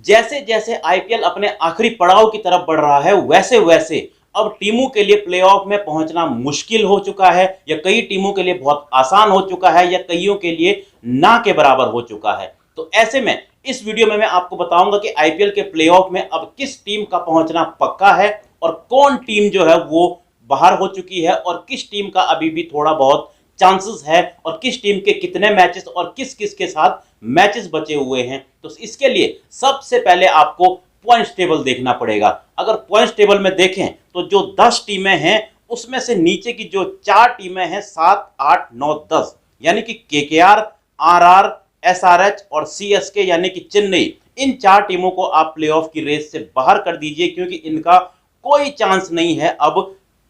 जैसे जैसे आईपीएल अपने आखिरी पड़ाव की तरफ बढ़ रहा है, वैसे वैसे अब टीमों के लिए प्लेऑफ में पहुंचना मुश्किल हो चुका है, या कई टीमों के लिए बहुत आसान हो चुका है, या कईयों के लिए ना के बराबर हो चुका है। तो ऐसे में इस वीडियो में मैं आपको बताऊंगा कि आईपीएल के प्लेऑफ में अब किस टीम का पहुंचना पक्का है और कौन टीम जो है वो बाहर हो चुकी है और किस टीम का अभी भी थोड़ा बहुत चांसेस है और किस टीम के कितने मैचेस और किस किस के साथ मैचेस बचे हुए हैं। तो इसके लिए सबसे पहले आपको पॉइंट्स टेबल देखना पड़ेगा। अगर पॉइंट्स टेबल में देखें तो जो 10 टीमें हैं उसमें से नीचे की जो 4 टीमें हैं 7, 8, 9, 10 यानी कि केकेआर, आरआर, एसआरएच और सीएसके यानी कि चेन्नई, इन 4 टीमों को आप प्लेऑफ की रेस से बाहर कर दीजिए, क्योंकि इनका कोई चांस नहीं है अब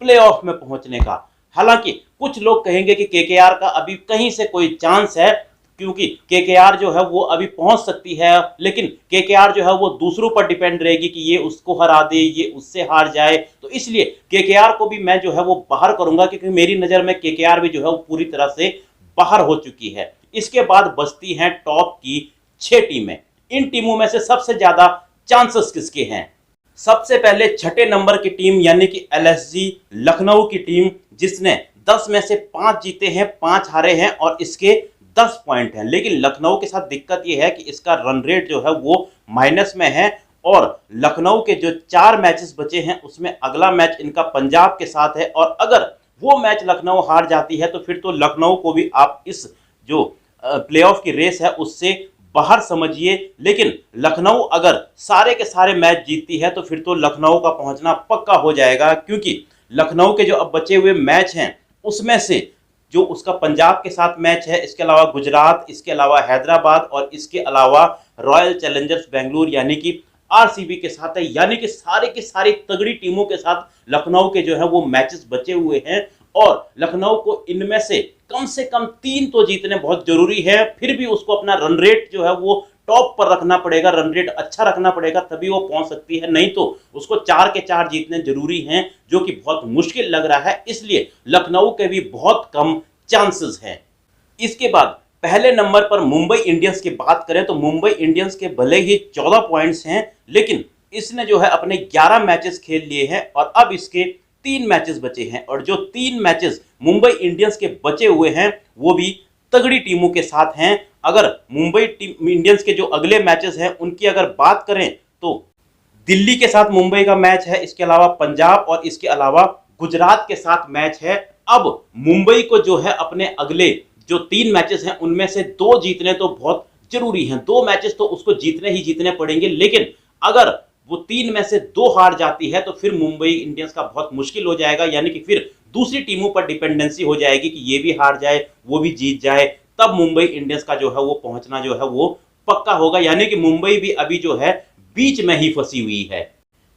प्लेऑफ में पहुंचने का। हालांकि कुछ लोग कहेंगे कि केकेआर का अभी कहीं से कोई चांस है, क्योंकि केकेआर जो है वो अभी पहुंच सकती है, लेकिन केकेआर जो है वो दूसरों पर डिपेंड रहेगी कि ये उसको हरा दे, ये उससे हार जाए। तो इसलिए केकेआर को भी मैं जो है वो बाहर करूंगा, क्योंकि मेरी नज़र में केकेआर भी जो है वो पूरी तरह से बाहर हो चुकी है। इसके बाद बचती हैं टॉप की 6 टीमें। इन टीमों में से सबसे ज्यादा चांसेस किसके हैं? सबसे पहले छठे नंबर की टीम यानी कि एलएसजी लखनऊ की टीम, जिसने 10 में से 5 जीते हैं, 5 हारे हैं और इसके 10 पॉइंट हैं। लेकिन लखनऊ के साथ दिक्कत यह है कि इसका रन रेट जो है वो माइनस में है और लखनऊ के जो 4 मैचेस बचे हैं उसमें अगला मैच इनका पंजाब के साथ है, और अगर वो मैच लखनऊ हार जाती है तो फिर तो लखनऊ को भी आप इस जो प्लेऑफ की रेस है उससे बाहर समझिए। लेकिन लखनऊ अगर सारे के सारे मैच जीतती है तो फिर तो लखनऊ का पहुंचना पक्का हो जाएगा, क्योंकि लखनऊ के जो अब बचे हुए मैच हैं उसमें से जो उसका पंजाब के साथ मैच है, इसके अलावा गुजरात, इसके अलावा हैदराबाद और इसके अलावा रॉयल चैलेंजर्स बेंगलुरु यानी कि आरसीबी के साथ है। यानी कि सारे की सारी तगड़ी टीमों के साथ लखनऊ के जो है वो मैचेस बचे हुए हैं और लखनऊ को इनमें से कम 3 तो जीतने बहुत जरूरी है। फिर भी उसको अपना रन रेट जो है वो टॉप पर रखना पड़ेगा, रन रेट अच्छा रखना पड़ेगा, तभी वो पहुंच सकती है। नहीं तो उसको 4 के 4 जीतने जरूरी हैं, जो कि बहुत मुश्किल लग रहा है। इसलिए लखनऊ के भी बहुत कम चांसेस हैं। इसके बाद पहले नंबर पर मुंबई इंडियंस की बात करें तो मुंबई इंडियंस के भले ही 14 पॉइंट्स हैं, लेकिन इसने जो है अपने 11 मैचेस खेल लिए हैं और अब इसके 3 मैचेस बचे हैं, और जो 3 मैचेस मुंबई इंडियंस के बचे हुए हैं वो भी तगड़ी टीमों के साथ हैं। अगर मुंबई इंडियंस के जो अगले मैचेस हैं उनकी अगर बात करें तो दिल्ली के साथ मुंबई का मैच है, इसके अलावा पंजाब और इसके अलावा गुजरात के साथ मैच है। अब मुंबई को जो है अपने अगले जो 3 मैचेस हैं उनमें से 2 जीतने तो बहुत जरूरी हैं। 2 मैचेस तो उसको जीतने ही जीतने पड़ेंगे, लेकिन अगर वो 3 में से 2 हार जाती है तो फिर मुंबई इंडियंस का बहुत मुश्किल हो जाएगा। यानी कि फिर दूसरी टीमों पर डिपेंडेंसी हो जाएगी कि ये भी हार जाए, वो भी जीत जाए, तब मुंबई इंडियंस का जो है वो पहुंचना जो है वो पक्का होगा। यानी कि मुंबई भी अभी जो है बीच में ही फंसी हुई है।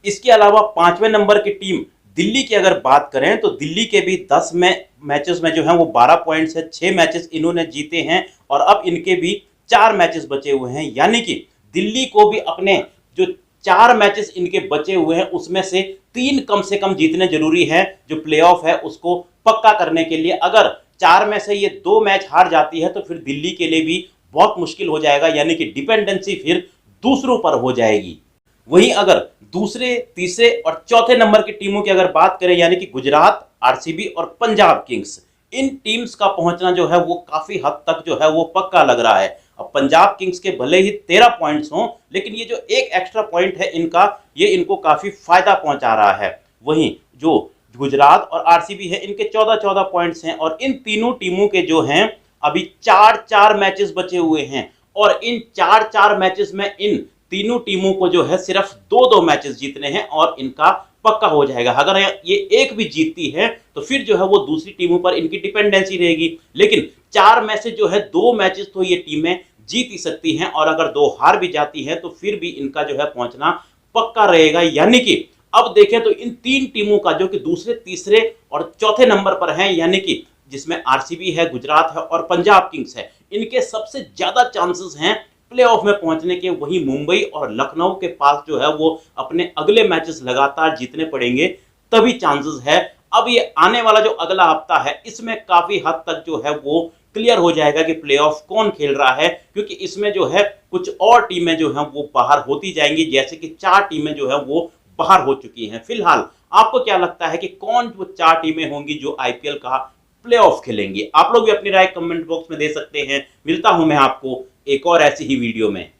इसके अलावा 5वें नंबर की टीम दिल्ली की अगर बात करें तो दिल्ली के भी 10 मैचेस में जो है वो 12 पॉइंट्स है, 6 मैचेस इन्होंने जीते हैं और अब इनके भी 4 मैचेस बचे हुए हैं। यानी कि दिल्ली को भी अपने जो 4 मैचेस इनके बचे हुए हैं उसमें से 3 कम से कम जीतने जरूरी है, जो प्लेऑफ है उसको पक्का करने के लिए। अगर 4 में से ये 2 मैच हार जाती है तो फिर दिल्ली के लिए भी बहुत मुश्किल हो जाएगा, यानी कि डिपेंडेंसी फिर दूसरों पर हो जाएगी। वहीं अगर दूसरे, तीसरे और चौथे नंबर की टीमों की अगर बात करें, यानी कि गुजरात, आरसीबी और पंजाब किंग्स, इन टीम्स का पहुंचना जो है वो काफी हद तक जो है वो पक्का लग रहा है। अब पंजाब किंग्स के भले ही 13 पॉइंट्स हों, लेकिन ये जो एक एक्स्ट्रा पॉइंट है इनका, ये इनको काफी फायदा पहुंचा रहा है। वहीं जो गुजरात और आरसीबी है इनके 14-14 पॉइंट्स हैं और इन तीनों टीमों के जो हैं अभी 4-4 मैचेस बचे हुए हैं और इन 4-4 मैचेस में इन तीनों टीमों को जो है सिर्फ 2-2 मैचेस जीतने हैं और इनका पक्का हो जाएगा। अगर ये एक भी जीतती है तो फिर जो है वो दूसरी टीमों पर इनकी डिपेंडेंसी रहेगी। लेकिन 4 में से जो है 2 मैचेस तो ये टीमें जीत ही सकती हैं और अगर 2 हार भी जाती हैं तो फिर भी इनका जो है पहुंचना पक्का रहेगा। यानी कि अब देखें तो इन 3 टीमों का जो कि दूसरे, तीसरे और चौथे नंबर पर हैं, यानी कि जिसमें आरसीबी है, गुजरात है और पंजाब किंग्स है, इनके सबसे ज्यादा चांसेस हैं प्लेऑफ में पहुंचने के। वही मुंबई और लखनऊ के पास जो है वो अपने अगले मैचेस लगातार जीतने पड़ेंगे, तभी चांसेस है। अब ये आने वाला जो अगला हफ्ता है इसमें काफी हद तक जो है वो क्लियर हो जाएगा कि प्लेऑफ कौन खेल रहा है, क्योंकि इसमें जो है कुछ और टीमें जो हैं वो बाहर होती जाएंगी, जैसे कि 4 टीमें जो हैं वो बाहर हो चुकी हैं। फिलहाल आपको क्या लगता है कि कौन वो 4 टीमें होंगी जो आईपीएल का प्लेऑफ खेलेंगी? आप लोग भी अपनी राय कमेंट बॉक्स में दे सकते हैं। मिलता हूं मैं आपको एक और ऐसी ही वीडियो में।